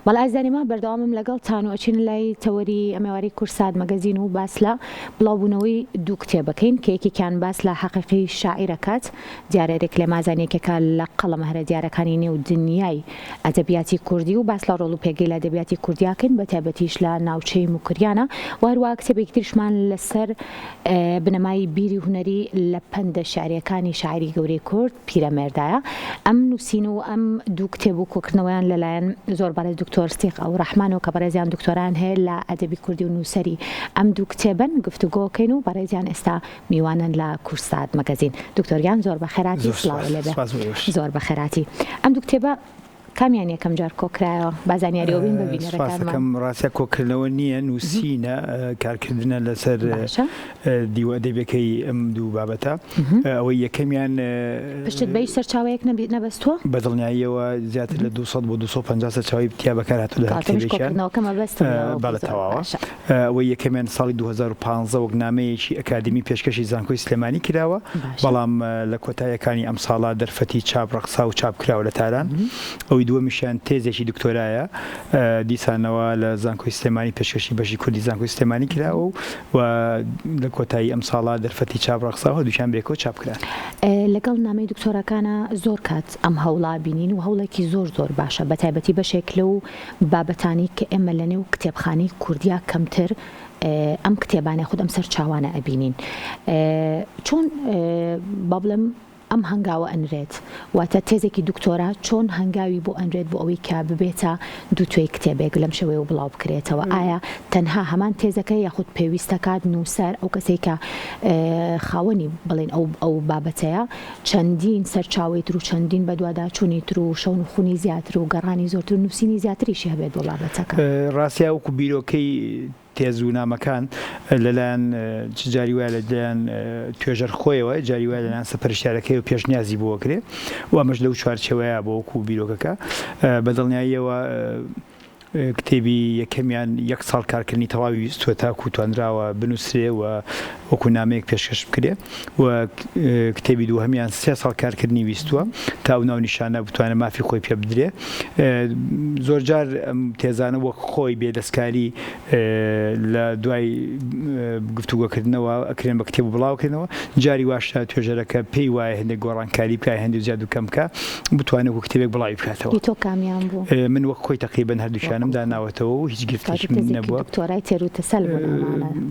بەڵام ئازانیمە بەردەوامم لەگەڵتان و ئەچین لای تەوەری ئەمێواری کورسات مەگەزین و باس لە بڵاوبوونەوەی دوو کتێبەکەین کە یەکێکیان باس لە حەقیقی شاعیرەکەات دیارێک لە مازانێکێکە لە قەڵەمە هەرە دیارەکانی نێو دنیای ئەدەبیاتی کوردی و باس لە ڕۆڵ و پێگەی لە ئەدەبیاتی کوردیاکەن بە تایبەتیش لە ناوچەی موکریانە و هەروەها کتێبێکی تریشمان لەسەر بنەمای بیری هونەری لە پەندە شاعریەکانی شاعری گەورەی کورد پیرەمێردایە. ئەم نووسین و ئەم دوو کتێب و کۆکردنەوەیان لەلایەن زۆر بەڕێز دکتۆر ستیق ئەو ڕەحمانەوە کە بەڕێزیان دکتۆران هەیە لە ئەدەبی کوردی و نووسەری ئەم دوو کتێبن گفتوگۆکەین و بەڕێزیان ئێستا میوانن لە کورسات مەگەزین. دکتۆریان زۆر بەخێراتی سڵاو لێبێ. زۆر بەخێراتی. ئەم دوو کتێبە کامیان یەکەم جار کۆکرایەوە بازانیاریەوە بین ببینەرەکانمان؟ ڕاستە کۆکردنەوە نییە، نووسینە، کارکردنە لەسەر دیوە ئەدەبیەکەی ئەم دوو بابەتە. ئەوەی یەکەمیان پشتت بەی سەرچاوەیەک نەبەستووە؟ بەدڵنیاییەوە زیاتر لە 200 بۆ 250 سەرچاوی بیا بەکارهاتوو لە کتێبێکیان بەڵێتەواوە. ئەوەی یەکەمیان ساڵی 2015 وەک نامەیەکی ئەکادمی پێشکەشی زانکۆی سلێمانی کراوە، بەڵام لە کۆتاییەکانی ئەم ساڵا دەرفەتی چاپ ڕەقسا و چاپ کراوە لە تاران. ئەوی دووەمیشیان تێزێکی دکتۆرایە دیسانەوە لە زانکۆی سلێمانی پێشکەشی بەشی کوردی زانکۆی سلێمانی کراوە و لە کۆتایی ئەم ساڵا دەرفەتی چاپ ڕەقساوە دووشان بێکەوە چاپ کران. لەگەڵ نامەی دکتۆرەکانە زۆر کات ئەم هەوڵا بینین و هەوڵێکی زۆر زۆر باشە بە تایبەتی بەشێک لەو بابەتانی کە ئێمە لە نێو کتێبخانەی کوردیا کەمتر ئەم کتێبانە خود ئەم سەر چاوانە ئەبینین. چۆن با بڵێم ئەم هەنگاوە ئەنرێت واتە تێزێکی دکتۆرا چۆن هەنگاوی بۆ ئەنرێت بۆ ئەوەی کە ببێتە دووتوێی کتێبێک لەم شێوەیە و بڵاو بکرێتەوە؟ ئایا تەنها هەمان تێزەکە یاخود پێویستەکات نووسەر ئەو کەسێک کە خاوەنی بڵێن ئەو بابەتەیە چەندین سەرچاوی تر و چەندین بەدواداچوونی تر و شەون و خونی زیاتر و گەڕانی زۆرتر و نووسینی زیاتریشی هەبێت بۆ بابەتەکە؟ ڕاستیا وەکو بیرۆکەی تێزوونامەکان لەلایەن جاری وایە لەلایەن توێژەر خۆیەوە، جاری وایە لەلایەن سەپەرشتیارەکەی و پێشنیازی بۆ کرێ و ئەمەش لەو چوارچەوەیە بۆ وەکو بیرۆکەکە بەدڵنیاییەوە کتێبی یەکەمیان 1 ساڵ کارکردنی تەواوی ویستووە تاکو توانراوە بنووسرێ و وەکو نامەیەک پێشکەش بکرێ و کتێبی دووهەمیان 3 ساڵ کارکردنی ویستووە تا ئەو ناونیشانە بتوانێت مافی خۆی پێ بدرێ. زۆر جار تێزانە وەک خۆی بێدەستکاری لە دوای گفتوگۆکردنەوە ئەکرێن بە کتێب و بڵاوکردنەوە، جاری واشە توێژەرەکە پێی وایە هەندێک گۆڕانکاری بکە، هەندێک زیاد و کەم بکە بتوانێت وەک کتێبێک بڵاوی بکاتەوە. تۆ کامیان بوو؟ من وەک خۆی تقریبەن هەردووشانم داناوەتەوە و هیچ گرفتێکم نەبووە. دکتۆرای تێروتەسەل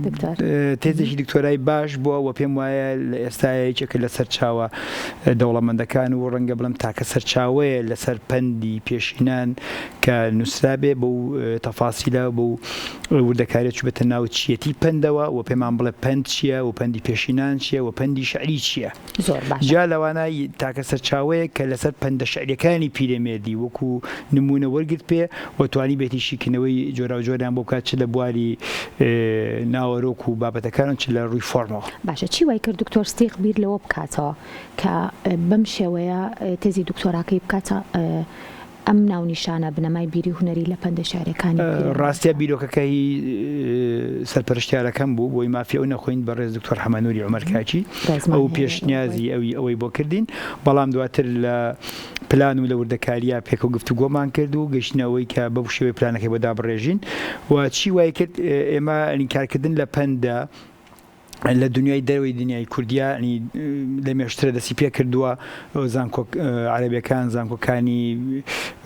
دکتۆر تێزێکی دکتۆرای باش بووە و پێم وایە لە ئێستایەکێکە لە سەرچاوە دەوڵەمەندەکان و ڕەنگە بڵم تاکە سەرچاوەیە لەسەر پەندی پێشینان کە نووسرابێ بەو تەفاسیلە بۆ وردەکاریە چوبێتە ناو چیەتی پەندەوە و پێمان بڵێ پەند چییە و پەندی پێشینان چییە و پەندی شعری چییە. جا لەوانای تاکە سەرچاوەیە کە لەسەر پەندە شعریەکانی پیرەمێردی وەکو نمونە وەرگرت پێ و توانی بێتی شیکنەوەی جۆرا و جۆریان بۆ بکات چ لە بواری ناوەڕۆک و بابەتەکان چ لە ڕووی فۆرمەوە. باشە چی وای کرد دکتۆر ستیق بیر لەوە بکاتەوە کە بەم شێوەیە تێزی دکتۆراکەی بکاتە ئەم ناونیشانە بنەمای بیری هونەری لە پەندە شارەکانی؟ ڕاستە بیرۆکەکەی سەرپەرشتیارەکەم بوو بۆی مافی ئەو نەخۆین بەڕێز دکتۆر حەمانووری عومەرکاچی ئەو پێشنیازی ئەوەی بۆ کردین، بەڵام دواتر لە پلان و لە وردەکاریە پێکە و گفتوگۆمان کرد و گەشتنەوەی کە بەو شێوەی پلانەکەی بۆ دابڕێژین و چی وای کرد ئێمە کارکردن لە پەندە لە دنیای دەروی دنیای کوردیا لە مێشترە دەستی پێ کردووە زانکۆ عەرەبیەکان، زانکۆکانی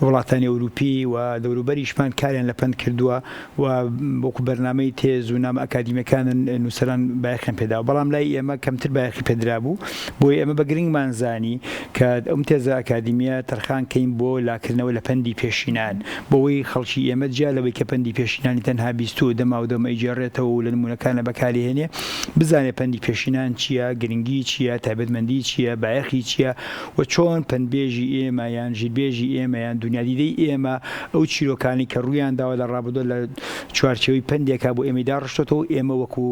وڵاتانی ئەوروپی و دەوروبەریشمان کاریان لە پەند کردووە و وەکو بەرنامەی تێز و نامە ئەکادیمیەکانن نووسەران بایەخیان پێداوە، بەڵام لای ئێمە کەمتر بایەخی پێدرا بوو بۆی ئێمە بە گرنگمان زانی کە ئەم تێزە ئەکادیمیە تەرخان کەین بۆ لاکردنەوە لە پەندی پێشینان بۆەوەی خەڵکی ئێمە جیالەوەی کە پەندی پێشینانی تەنها بیستوو دەما و دەمە ئیجێڕێتەوە و لە نمونونەکانە بەکاری هێنێ بزانێ پەندی پێشینان چییە، گرنگی چییە، تایبەتمەندی چییە، بایەخی چییە و چۆن پەنبێژی ئێمە یان ژیربێژی ئێمە یان دنیادیدەی ئێمە ئەو چیرۆکانی کە ڕوویان داوە لە ڕابردۆ لە چوارچێوەی پەندێکا بۆ ئێمەی داڕشتێتەوە ئێمە وەکو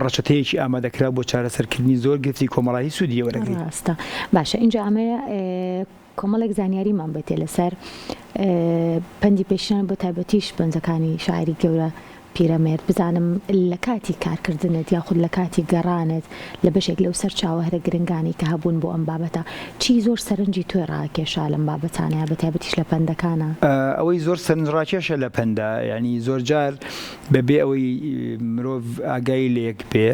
ڕەچەتەیەکی ئامادەکرا بۆ چارەسەرکردنی زۆر گرفتی کۆمەڵایەتی سوودی وەرەگرین. ڕاستە. باشە اینجا ئەمەیە کۆمەڵێک زانیاریمان بێتێ لەسەر پەندی پێشینان بۆ تایبەتیش پەنجەکانی شاعری گەورە پیرەمێرد بزانم لە کاتی کارکردنت یاخود لە کاتی گەڕانت لە بەشێک لەو سەرچاوە هەرە گرنگانی کە هەبوون بۆ ئەم بابەتە چی زۆر سەرنجی تۆی ڕاکێشا لەم بابەتانەیە بەتایبەتیش لە پەندەکانە؟ ئەوەی زۆر سەرنجڕاکێشە لە پەندا، ینی زۆر جار بەبێ ئەوەی مرۆڤ ئاگای لەیەک بێ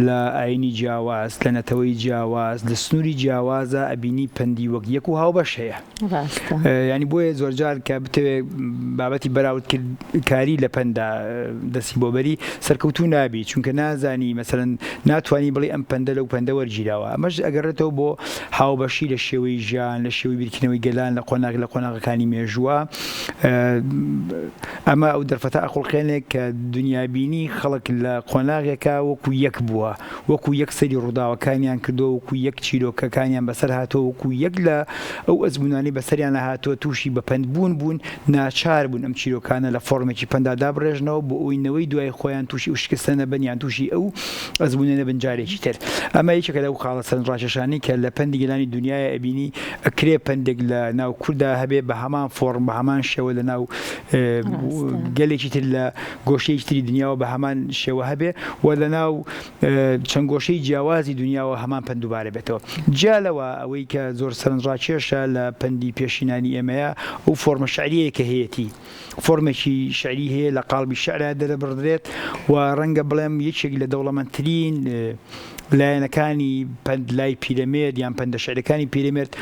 لە ئاینی جیاواز، لە نەتەوەی جیاواز، لە سنووری جیاوازە ئەبینی پەندی وەک یەک و هاوبەش هەیە. ینی بۆیە زۆر جار کە بتەوێت بابەتی بەراوردکاری لە پەندا دەستی بۆ بەری سەرکەوتوو نابی، چونکە نازانی مەسەرەن ناتوانانی بڵێ ئەم پەندە لەو پەندە وەرگیراوە. ئەمەش ئەگەڕێتەوە بۆ هاوبەشی لە شێوەی ژیان، لە شێوەی بیرکردنەوەی گەلان لە قۆناغەکانی مێژووە. ئەمە ئەو دەرفەتە ئەقڵقێنێک کە دنیابینی خەڵک لە قۆناغێکە وەکو یەک بووە، وەکو یەک سەری ڕووداوەکانیان کردو، وەکو یەک چیرۆکەکانیان بەسەر هاتۆ، وەکو یەک لە ئەو ئەزمونانی بەسەریان هاتۆ تووشی بەپەندبوون بوون، ناچار بوون ئەم چیرۆکانە لە فۆرمێکی پەندادا بڕێژنەوە بۆ ئەوەی دوای خۆیان تووشی ئەو شکستە نەبن، تووشی ئەو ئەزمونە بن جارێکی تر. ئەمە یەکێکە لەو خاڵە سەرنجڕاکێشانەی کە لە پەندی گەلانی دنیای ئەبینی ئەکرێ پەندێک لە ناو کووردا هەبێ بە هەمان فۆرم بە هەمان شێوە لە ناو گەلێکی تر لە گۆشەیەکی تری دنیاوە بە هەمان شێوە هەبێ و لە ناو چەند گۆشەی جیاوازی دنیاوە هەمان پەند دووبارە بێتەوە. جالەوە ئەوەی کە زۆر سەرنجڕاکێشە لە پەندی پێشینانی ئێمەیە ئەو فۆرمە شعریەیە کە هەیەی فۆرمێکی شعری هەیە لە قاڵبی شەعرا دەرەبڕدرێت و ڕەنگە بڵێم یەکێک لە دەوڵەمەندترین لایەنەکانی پەند لای پیرەمێرد یان پەندە شعرەکانی پیرەمێرد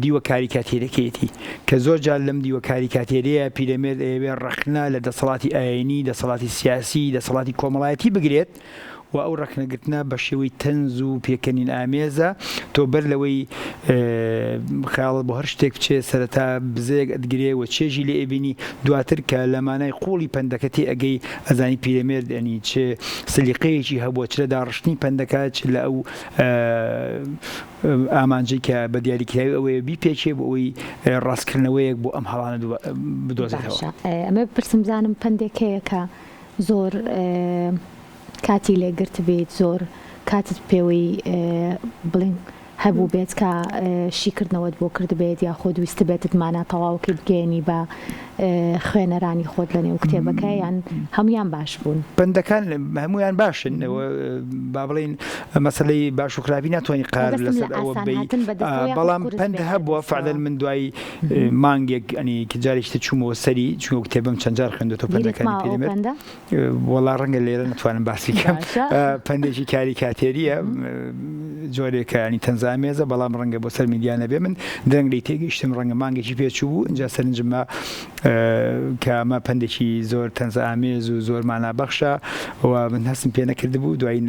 دیوە کاریکاتێرەکەیەتی کە زۆر جار لەم دیوە کاریکاتێرەیە پیرەمێرد ئەوێ ڕەخنە لە دەسەڵاتی ئاینی، دەسەڵاتی سیاسی، دەسەڵاتی کۆمەڵایەتی بگرێت و ئەو ڕەخنەگرتنە بە شێوەی تەنز و پێکەنین ئامێزە تۆ بەر لەوەی خەیاڵت بۆ هەر شتێک بچێت سەرەتا بزەیەک ئەدگرێ و چێژی لێ ئەبینی دواتر کە لە مانای قوڵی پەندەکە تێ ئەگەی ئەزانی پیرەمێرد ئەنی چێ سلیقەیەکی هەبووە چ لە داڕشتنی پەندەکە چ لە ئەو ئامانجەی کە بە دیاریکراوی ئەوەیە بیپێکێ بۆ ئەوەی ڕاستکردنەوەیەک بۆ ئەم هەڵانە بدۆزێتەوە. ئەمە بپرسم بزانم پەندێک هەیە کە زۆر کاتی لێگرت بێت، زۆر کاتت پێوەی بڵین هەبوو بێت کە شیکردنەوەت بۆ کرد بێت یا خۆ ویستە بێتت مانە تەواوکە بگەێنی بە خوێنەرانی خۆت لە نێو کتێبەکە یان هەمویان باش بوون؟ پەندەکان هەمویان باشن، با بڵین مەسەلەی باش و خراپی ناتوانانی قار لەسەر ئەوە بێت، بەڵام پەند هەبووە فعلا من دوای مانگێک ئەنی کە جارێکتە چوومەوە سەری چونکە کتێبم چەند جار خوێندوێتەوە پەندەکانی پیرەمێرد. وەڵا ڕەنگە لێرە نتوانم باسی بکەم، پەندێکی کاریکاتێریە جۆرێکە ینی تەنز ئامێزە، بەڵام ڕەنگە بۆ سەر میدیانە بێ من درەنگ لی تێگەیشتم ڕەنگە مانگێکی پێچوو بوو اینجا سەرنجمە کە ئەمە پەندێکی زۆر تەنز ئامێز و زۆر مانابەخشە و من هەستم پێ نەکرد بوو دوای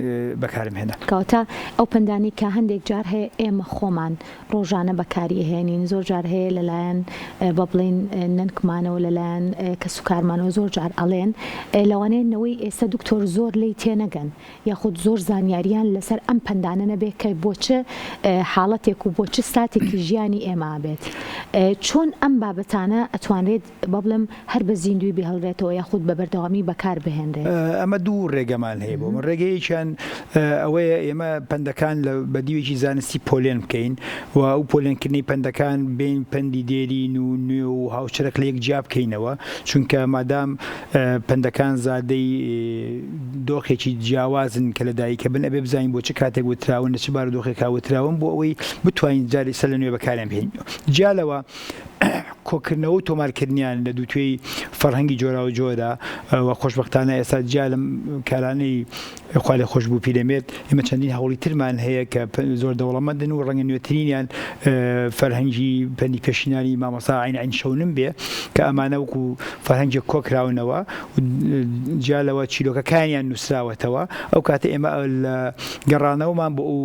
بەکارم هێنا. کەواتە ئەو پەندانی کە هەندێک جار هەیە ئێمە خۆمان ڕۆژانە بەکاری هێنین، زۆر جار هەیە لەلایەن بە بڵین ننکمانەوە لەلایەن کە سوکارمانەوە زۆر جار ئەڵێن لەوانەیەنەوەی ئێستا دکتۆر زۆر لی تێنەگەن یاخود زۆر زانیاریان لەسەر ئەم پەندانە نەبێت کە بۆچە حاڵەتێک و بۆچە ساتێکی ژیانی ئێمە بێت. چۆن ئەم بابەتانە ئەتوانرێت بە بڵم هەر بە زیندوی بهێڵرێتەوە یاخود بە بەردەوامی بەکار بهێنرێت؟ ئەمە دوو ڕێگەمان هەیە بۆ من. ڕێگەیەکیان ئەوەیە ئێمە پەندەکان لە بەدیوێکی زانستی پۆلێن بکەین و ئەو پۆلێنکردنی پەندەکان بین پەندی دێرین و نوێ و هاوچەرەک لە یەک جیا بکەینەوە، چونکە مادام پەندەکان زادەی دۆخێکی جیاوازن کە لە دایکە بن ئەبێ بزانین بۆ چ کاتێک وتراون لە چ بارودۆخێکا وتراون بۆ ئەوەی بتوانین جاری سەر لە نوێ بەکاریان بهێنین. جالەوە کۆکردنەوە و تۆمارکردنیان لە دووتێی فەرهەنگی جۆرا و جۆدا و خۆشبەختانە ئێستا جا لەم کارانەی خوا لێ خۆش بوو پیرەمێرد ئێمە چەندین هەوڵی ترمان هەیە کە زۆر دەوڵەمەندن و ڕەنگە نوێترینیان فەرهەنگی پەندی پێشینانی مامۆستا عین شەونم بێ کە ئەمانە وەکو فەرهەنگێک کۆکراونەوە جالەوە چیرۆکەکانیان نووسراوەتەوە. ئەو کاتە ئێمە لە گەڕانەوەمان بۆ ئەو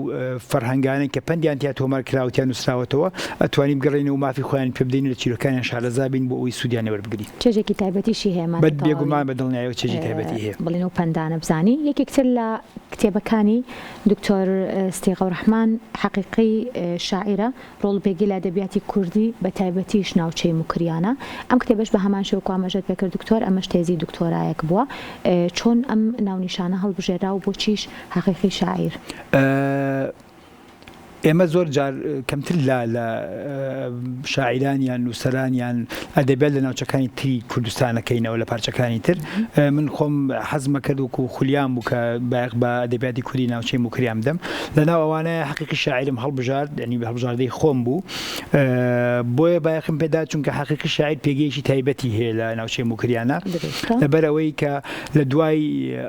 فەرهەنگانێک کە پەندیان تیا تۆمار کراوەتیان نووسراوەتەوە ئەتوانین بگەڕێنەوە و مافی خۆیان پێ بدەین لە چیرۆکانیان شارەزابین بۆ ئەوی سوودیان وەربگرین. چێژێکی تایبەتیشی هەیەمان بێگومان بە دڵنیاییەوە چێژی تایبەتی هەیە بڵین و پەندانە بزانی. یەکێکتر لە کتێبەکانی دکتۆر ستێغەوڕەحمان حەقیقی شاعیرە ڕۆڵبێگی لە ئەدەبیاتی کوردی بە تایبەتیش ناوچەی موکریانە. ئەم کتێبەش بە هەمان شێوە ئاماژەت پێکرد دکتۆر ئەمەش تێزی دکتۆرایەک بووە. چۆن ئەم ناونیشانە هەڵبژێرا و بۆچیش حەقیقی شاعیر؟ ئێمە زۆر جار کەمتر لە شاعران یان نووسەران یان ئەدەبیات لە ناوچەکانی تری کوردستانەکەینەوە لە پارچەکانی تر من خۆم حەزمە کرد وەکو خولیان بوو کە بایەق بە ئەدەبیاتی کوردی ناوچەی موکریان بدەم لەناو ئەوانە حەقیقی شاعرم هەڵبژارد ینی هەڵبژاردەی خۆم بوو بۆیە بایەخم پێدا چونکە حەقیقی شاعر پێگەیەکی تایبەتی هەیە لە ناوچەی موکریانە لەبەر ئەوەی کە لە دوای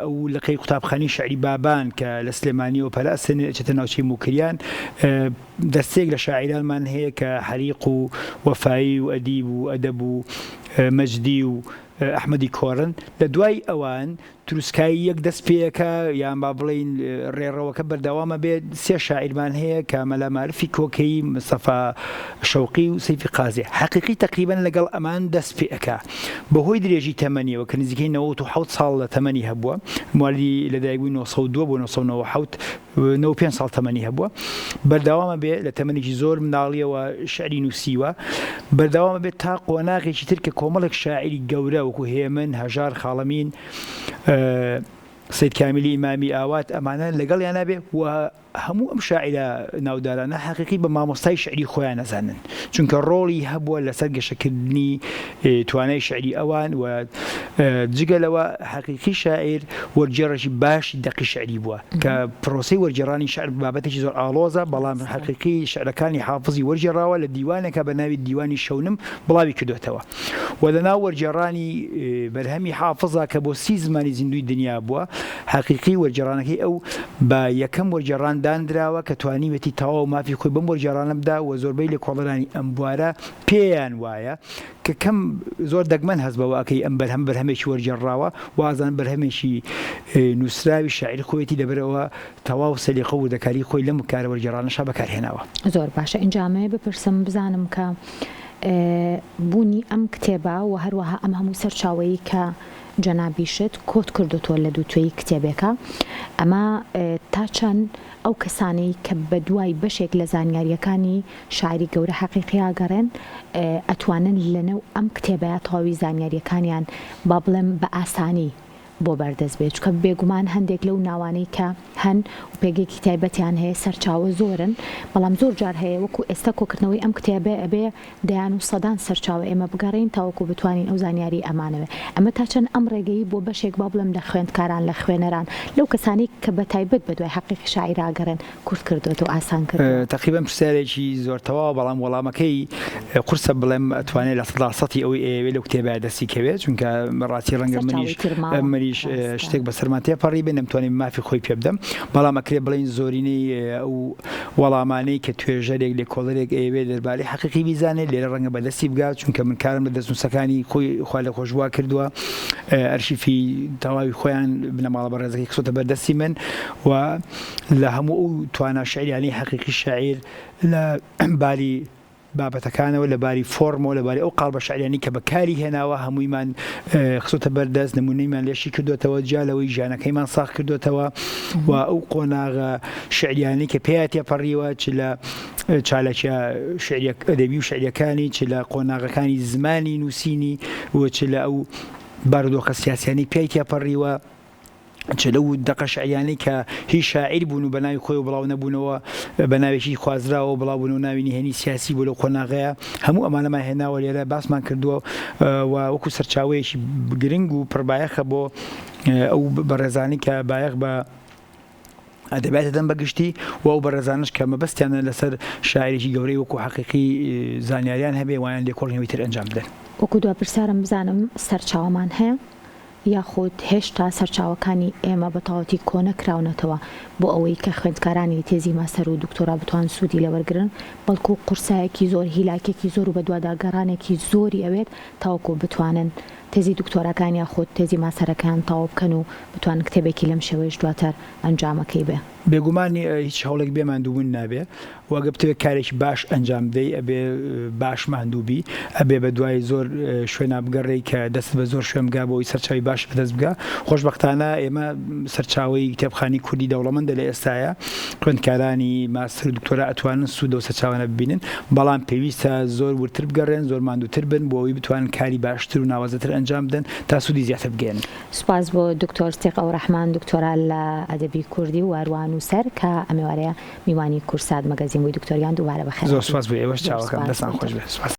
ئەو لەقەی قوتابخانەی شعری بابان کە لە سلێمانی و پەلاسن ئەچێتە ناوچەی موکریان دەستێک لە شاعرانمان هەیە کە حەریق و وەفایی و ئەدیب و ئەدەب و مەجدی و ئەحمەدی کۆڕن لە دوای ئەوان تروسکایی یەک دەست پێیەکە یان با بڵین ڕێڕەوەکە بەردەوامە بێت سێ شاعیرمان هەیە کە مەلا مارفی کۆکەی مستەفا شەوقی و سەیفی قازی حەقیقی تەقریبەن لەگەڵ ئەمان دەست پێەکە بەهۆی درێژی تەمەنیەوە کە نزیکەی 97 ساڵ لە تەمەنی هەبووە موالی لەدایکبووی 1992 بۆ 1997 95 ساڵ تەمەنی هەبووە بەردەوامە بێت لە تەمەنێکی زۆر مناڵیەوە شعری نووسیوە بەردەوامە بێت تا قۆناغێکی تر کە کۆمەڵێک شاعری گەورە وەکو هێمن هەژار خاڵەمین سید کامیلی ئیمامی ئاوات ئەمانە لەگەڵ یان نابێ و هەموو ئەم شاعرە ناودارانە حەقیقی بە مامۆستای شعری خۆیان نەزانن چونکە ڕۆڵی هەبووە لەسەر گەشەکردنی توانای شعری ئەوان و جگەلەوە حەقیقی شاعر وەرجێڕێکی باشی دەقی شعری بووە کە پرۆسەی وەرجێڕانی شعر بابەتێکی زۆر ئاڵۆزە بەڵام حەقیقی شعرەکانی حافزی وەرجێڕاوە لە دیوانێکە بە ناوی دیوانی شەونم بڵاوی کردوێتەوە و لەناو وەرجێڕانی بەرهەمی حافزە کە بۆ 30 زمانی زیندوی دنیا بووە حەقیقی وەرجێڕانەکەی ئەو بە یەکەم وەرجێڕان دانراوە کە توانیوێتی تەواو مافی خۆی بەم وەرجێڕانە بدا و زۆربەی لە کۆڵەرانی ئەم بوارە پێیان وایە کە کەم زۆر دەگمەن هەست بەوە ئەکەی ئەم بەرهەمێکی وەرجێڕاوە وازان بەرهەمێکی نووسراوی شاعری خۆیەتی لەبەرەوە تەواو سەلیقە و وردەکاری خۆی لەم کارە وەرجێڕانەشا بەکارهێناوە. زۆر باشە ئینجامەیە بپرسم بزانم کە بوونی ئەم کتێبە و هەروەها ئەم هەموو سەرچاوەیی کە جەنابیشت کۆت کردوتۆ لە دووتوێی کتێبێکە ئەمە تا چەند ئەو کەسانەی کە بە دوای بەشێک لە زانیاریەکانی شاعری گەورە حەقیقی ئاگەڕێن ئەتوانن لەنەو ئەم کتێبەیە تەواوی زانیاریەکانیان با بڵێم بە ئاسانی بۆ بەردەست بێت چکە بێگومان هەندێک لەو ناوانەی کە هەن و پێگەیەکی تایبەتیان هەیە سەرچاوە زۆرن بەڵام زۆر جار هەیە وەکو ئێستا کۆکردنەوەی ئەم کتێبە ئەبێ دەیان و سەدان سەرچاوە ئێمە بگەڕین تاوەکو بتوانین ئەو زانیاری ئەمانەوە ئەمە تا چەند ئەم ڕێگەی بۆ بەشێک با بڵێم لە خوێندکاران لە خوێنەران لەو کەسانی کە بە تایبەت بە دوای حەقیقی شاعیر ئاگەڕێن کورت کردوێت و ئاسان کرد تقریبا پرسیارێکی زۆر تەواو بەڵام وەڵامەکەی قورسە بڵێم ئەتوانێت لە سەداسەتی ئەوەی ئێوێ لەو کتێبە دەستی کەوێت چونکە ڕاستی ڕەنگە منیش شتێک بە سەرماتێ پەڕی بێ نەمتوانین مافی خۆی پێ بدەم بەڵام ئەکرێ بڵین زۆرینەی ئەو وەڵامانەی کە توێژەرێک لێ کۆڵەرێک ئەوێ دەربارەی حەقیقی بیزانێت لێرە ڕەنگە بەدەستی بگات چونکە من کارم لە دەستنووسەکانی خۆی خوا لە خۆشبوا کردووە ئەرشیفی تەواوی خۆیان بنەماڵە بەڕێزەکەی خسۆتە بەردەستی من و لە هەموو ئەو توانە شعریانی حەقیقی شاعیر لە باری بابەتەکانەوە لەباری فۆرمۆ لەباری ئەو قاڵبە شعریانی کە بەکاری هێناوە هەموویمان خسۆتە بەردەست نمونەیمان لێشی کردوێتەوە جالەوەی ژیانەکەیمان ساخ کردوێتەوە و ئەو قۆناغە شعریانی کە پێیان تێپەڕیوە چ لە چالەکیە ئەدەبی و شعریەکانی چ لە قۆناغەکانی زمانی نووسینی و چ لە ئەو بارودۆخە سیاسیانی پێی تێپەڕیوە چ لەو دەقە شعریانی کە هیچ شاعیر بوون و بەناوی خۆی و بڵاو نەبوونەوە بەناوێکی خوازراوە بڵاو بوون و ناوی نهێنی سیاسی بۆ لەو قۆناغەیە هەموو ئەمانەمان هێناوە لێرە باسمان کردووە و وەکو سەرچاوەیەکی گرنگ و پڕبایەخە بۆ ئەو بەڕێزانی کە بایەخ بە ئەدەبیاتەدەن بەگشتی و ئەو بەڕێزانش کە مەبەستیانە لەسەر شاعرێکی گەورەی وەکو حەقیقی زانیاریان هەبێ وایان لێکۆڵینەوەی تر ئەنجام بدەن. وەکو دوا پرسیارم بزانم سەرچاوەمان هەیە یاخود هێشتا سەرچاوەکانی ئێمە بە تەواوەتی کۆنە کراونەتەوە بۆ ئەوەی کە خوێندکارانی تێزی ماستەر و دکتۆرا بتوان سوودی لەوەرگرن بەڵکو قورسایەکی زۆر هیلاکێکی زۆر و بە دوواداگەڕانێکی زۆری ئەوێت تاوەکو بتوانن تێزی دکتۆراکان یاخود تێزی ماسەرەکان تەواو بکەن و بتوان کتێبێکی لەم شێوەیەش دواتر ئەنجامەکەی بێ. بێگومانی هیچ هەوڵێک بێ ماندووبوون نابێ واگە بتەوێت کارێکی باش ئەنجام بدەی ئەبێ باش ماندووبی ئەبێ بە دوای زۆر شوێنە بگەڕێی کە دەست بە زۆر شوێن بگا بۆی سەرچاوی باش بەدەست بگا خۆشبەختانە ئێمە سەرچاوی کتێبخانی کوردی دەوڵەمەندە لە ئێستاە خوێندکارانی ماستەر و دکتۆرا ئەتوانن سوودە و سەرچاوانە ببینن بەڵام پێویستە زۆر ورتر بگەڕێن زۆر ماندووتر بن بۆ ئەوی بتوانن کاری باشتر و ناوازەتر ئەنجام بدەن تا سوودی زیاتر بگەێنن. سوپاس بۆ دکتۆر ستێق ئەوڕەحمان دکتۆرا لە ئەدەبی کوردی و ئەروان و نووسەر کە ئەمێوارەیە میوانی کورسات مەگەزین بووی دکتۆریان دووبارە بەخێر. زۆر سپاس بۆ ئێوەش چاوەکەم دەستان خۆش بێت.